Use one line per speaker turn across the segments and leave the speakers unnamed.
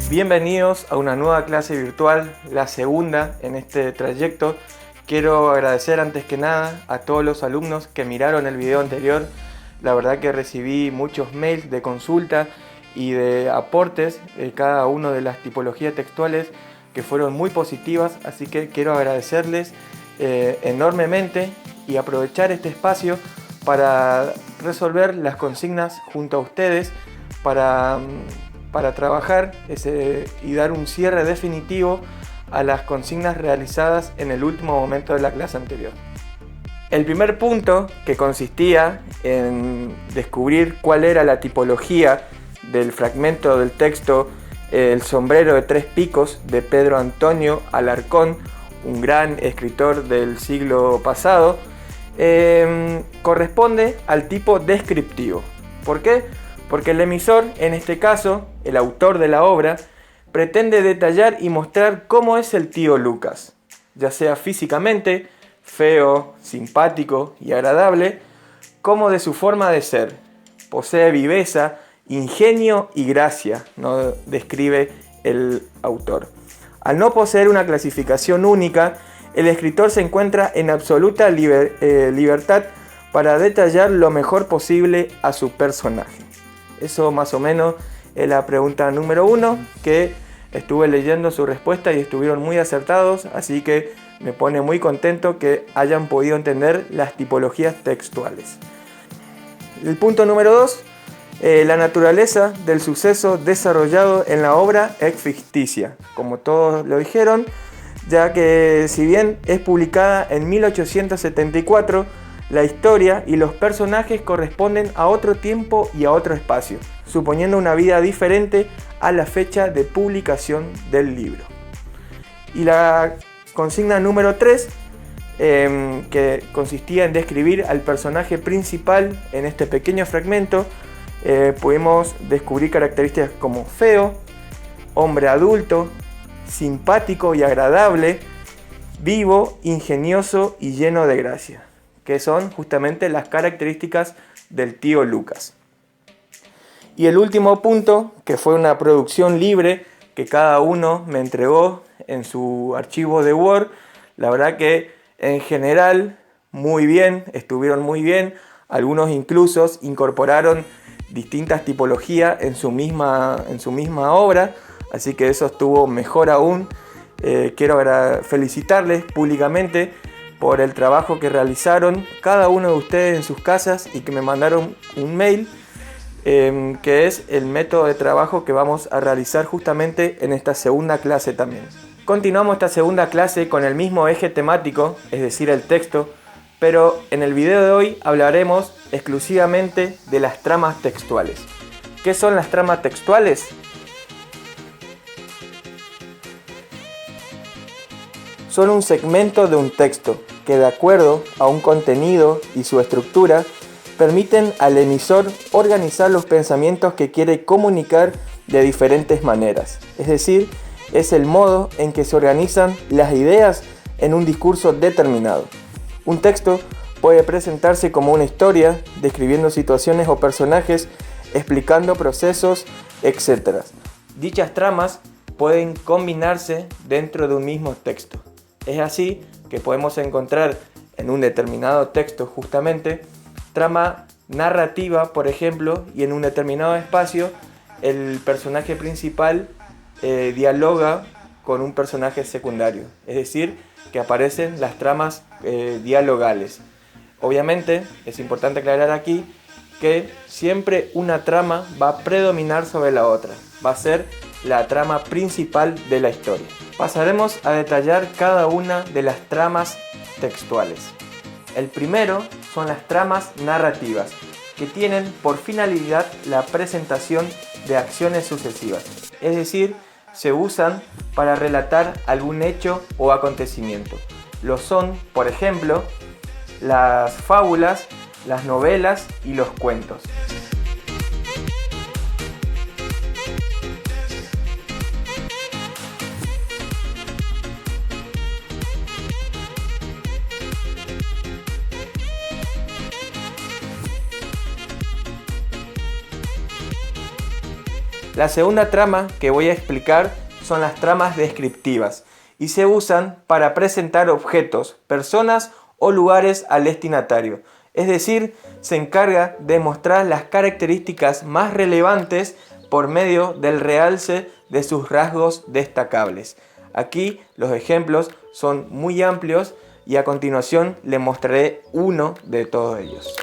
Bienvenidos a una nueva clase virtual, la segunda en este trayecto. Quiero agradecer antes que nada a todos los alumnos que miraron el video anterior. La verdad que recibí muchos mails de consulta y de aportes de cada una de las tipologías textuales que fueron muy positivas, así que quiero agradecerles enormemente y aprovechar este espacio para resolver las consignas junto a ustedes para trabajar y dar un cierre definitivo a las consignas realizadas en el último momento de la clase anterior. El primer punto, que consistía en descubrir cuál era la tipología del fragmento del texto El sombrero de tres picos de Pedro Antonio Alarcón, un gran escritor del siglo pasado, corresponde al tipo descriptivo. ¿Por qué? Porque el emisor, en este caso, el autor de la obra, pretende detallar y mostrar cómo es el tío Lucas, ya sea físicamente, feo, simpático y agradable, como de su forma de ser. Posee viveza, ingenio y gracia, no describe el autor. Al no poseer una clasificación única, el escritor se encuentra en absoluta libertad para detallar lo mejor posible a su personaje. Eso más o menos es la pregunta número 1, que estuve leyendo su respuesta y estuvieron muy acertados, así que me pone muy contento que hayan podido entender las tipologías textuales. El punto número 2, la naturaleza del suceso desarrollado en la obra es ficticia, como todos lo dijeron, ya que si bien es publicada en 1874, la historia y los personajes corresponden a otro tiempo y a otro espacio, suponiendo una vida diferente a la fecha de publicación del libro. Y la consigna número 3, que consistía en describir al personaje principal en este pequeño fragmento, pudimos descubrir características como feo, hombre adulto, simpático y agradable, vivo, ingenioso y lleno de gracia, que son justamente las características del tío Lucas. Y el último punto, que fue una producción libre que cada uno me entregó en su archivo de Word, la verdad que en general muy bien, estuvieron muy bien, algunos incluso incorporaron distintas tipologías en su misma obra, así que eso estuvo mejor aún. Quiero felicitarles públicamente por el trabajo que realizaron cada uno de ustedes en sus casas y que me mandaron un mail, que es el método de trabajo que vamos a realizar justamente en esta segunda clase también. Continuamos esta segunda clase con el mismo eje temático, es decir, el texto, pero en el video de hoy hablaremos exclusivamente de las tramas textuales. ¿Qué son las tramas textuales? Son un segmento de un texto que, de acuerdo a un contenido y su estructura, permiten al emisor organizar los pensamientos que quiere comunicar de diferentes maneras. Es decir, es el modo en que se organizan las ideas en un discurso determinado. Un texto puede presentarse como una historia, describiendo situaciones o personajes, explicando procesos, etc. Dichas tramas pueden combinarse dentro de un mismo texto. Es así que podemos encontrar en un determinado texto justamente trama narrativa, por ejemplo, y en un determinado espacio el personaje principal dialoga con un personaje secundario, es decir, que aparecen las tramas dialogales. Obviamente es importante aclarar aquí que siempre una trama va a predominar sobre la otra, va a ser la trama principal de la historia. Pasaremos a detallar cada una de las tramas textuales. El primero son las tramas narrativas, que tienen por finalidad la presentación de acciones sucesivas, es decir, se usan para relatar algún hecho o acontecimiento. Lo son, por ejemplo, las fábulas, las novelas y los cuentos. La segunda trama que voy a explicar son las tramas descriptivas y se usan para presentar objetos, personas o lugares al destinatario. Es decir, se encarga de mostrar las características más relevantes por medio del realce de sus rasgos destacables. Aquí los ejemplos son muy amplios y a continuación les mostraré uno de todos ellos.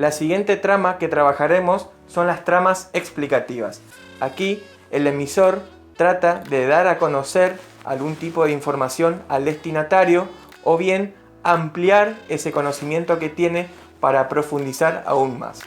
La siguiente trama que trabajaremos son las tramas explicativas. Aquí el emisor trata de dar a conocer algún tipo de información al destinatario o bien ampliar ese conocimiento que tiene para profundizar aún más.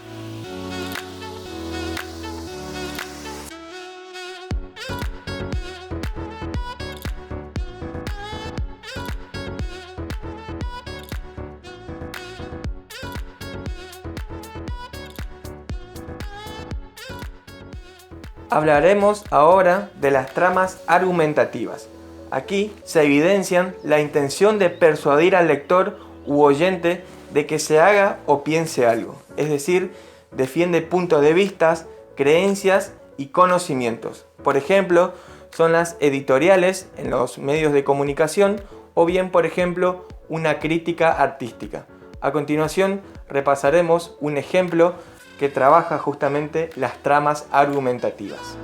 Hablaremos ahora de las tramas argumentativas. Aquí se evidencian la intención de persuadir al lector u oyente de que se haga o piense algo, es decir, defiende puntos de vista, creencias y conocimientos. Por ejemplo, son las editoriales en los medios de comunicación o bien, por ejemplo, una crítica artística. A continuación, repasaremos un ejemplo que trabaja justamente las tramas argumentativas.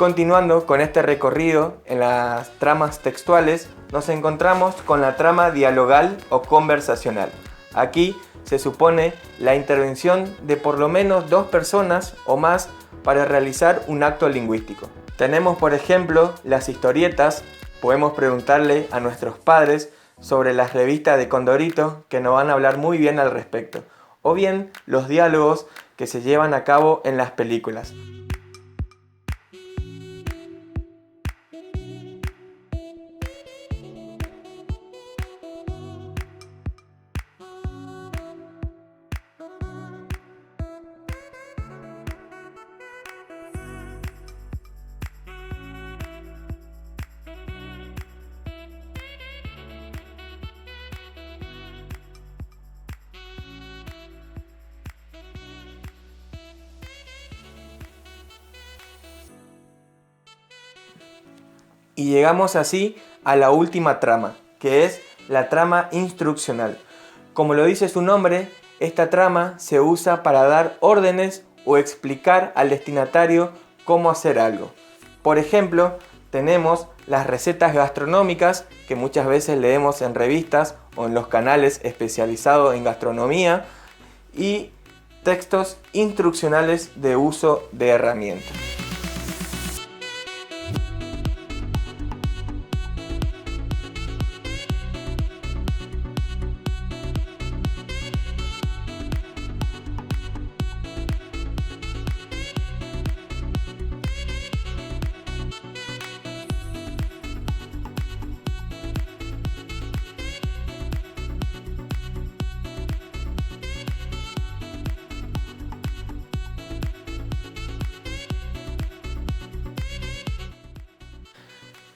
Continuando con este recorrido en las tramas textuales, nos encontramos con la trama dialogal o conversacional. Aquí se supone la intervención de por lo menos dos personas o más para realizar un acto lingüístico. Tenemos, por ejemplo, las historietas. Podemos preguntarle a nuestros padres sobre las revistas de Condorito, que nos van a hablar muy bien al respecto. O bien los diálogos que se llevan a cabo en las películas. Y llegamos así a la última trama, que es la trama instruccional. Como lo dice su nombre, esta trama se usa para dar órdenes o explicar al destinatario cómo hacer algo. Por ejemplo, tenemos las recetas gastronómicas que muchas veces leemos en revistas o en los canales especializados en gastronomía y textos instruccionales de uso de herramientas.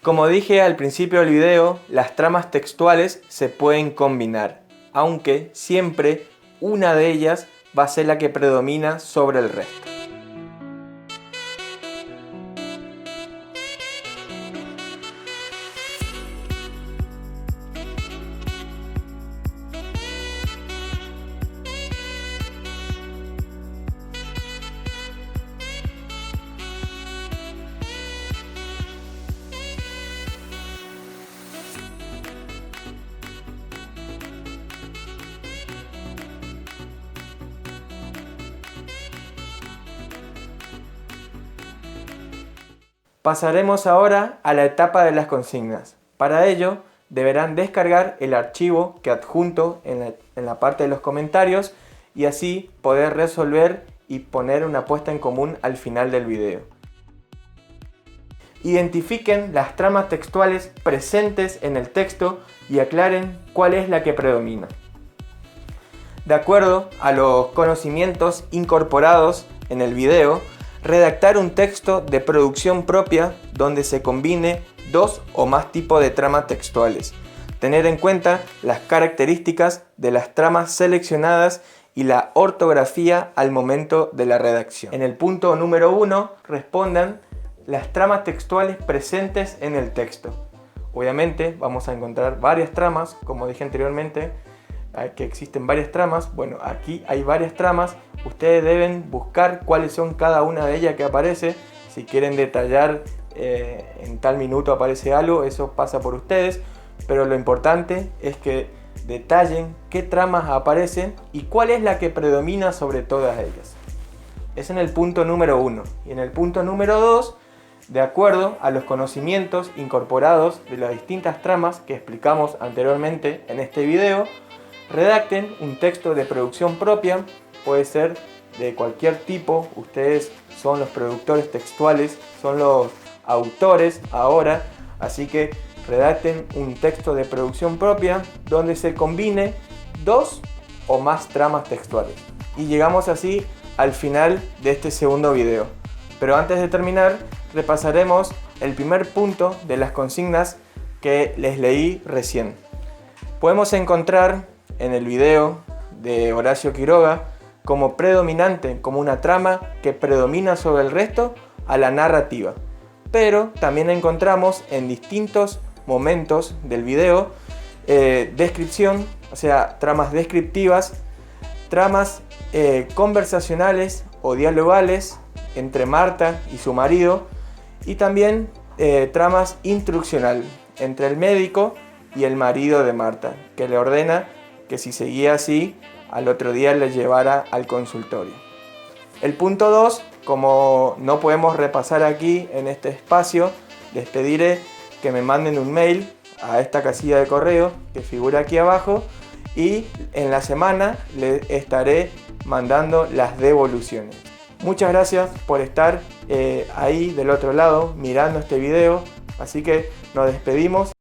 Como dije al principio del video, las tramas textuales se pueden combinar, aunque siempre una de ellas va a ser la que predomina sobre el resto. Pasaremos ahora a la etapa de las consignas. Para ello, deberán descargar el archivo que adjunto en la parte de los comentarios y así poder resolver y poner una puesta en común al final del video. Identifiquen las tramas textuales presentes en el texto y aclaren cuál es la que predomina. De acuerdo a los conocimientos incorporados en el video, redactar un texto de producción propia donde se combine dos o más tipos de tramas textuales. Tener en cuenta las características de las tramas seleccionadas y la ortografía al momento de la redacción. En el punto número 1, respondan las tramas textuales presentes en el texto. Obviamente vamos a encontrar varias tramas, como dije anteriormente, que existen varias tramas. Bueno, aquí hay varias tramas. Ustedes deben buscar cuáles son cada una de ellas que aparece. Si quieren detallar en tal minuto aparece algo, eso pasa por ustedes. Pero lo importante es que detallen qué tramas aparecen y cuál es la que predomina sobre todas ellas. Es en el punto número 1. Y en el punto número 2, de acuerdo a los conocimientos incorporados de las distintas tramas que explicamos anteriormente en este video, redacten un texto de producción propia. Puede ser de cualquier tipo. Ustedes son los productores textuales, son los autores ahora, así que redacten un texto de producción propia donde se combine dos o más tramas textuales. Y llegamos así al final de este segundo video. Pero antes de terminar, repasaremos el primer punto de las consignas que les leí recién. Podemos encontrar en el video de Horacio Quiroga como predominante, como una trama que predomina sobre el resto, a la narrativa. Pero también encontramos en distintos momentos del video descripción, o sea, tramas descriptivas, tramas conversacionales o dialogales entre Marta y su marido, y también tramas instruccionales entre el médico y el marido de Marta, que le ordena que si seguía así, al otro día le llevara al consultorio. El punto 2, como no podemos repasar aquí en este espacio, les pediré que me manden un mail a esta casilla de correo que figura aquí abajo y en la semana les estaré mandando las devoluciones. Muchas gracias por estar ahí del otro lado mirando este video, así que nos despedimos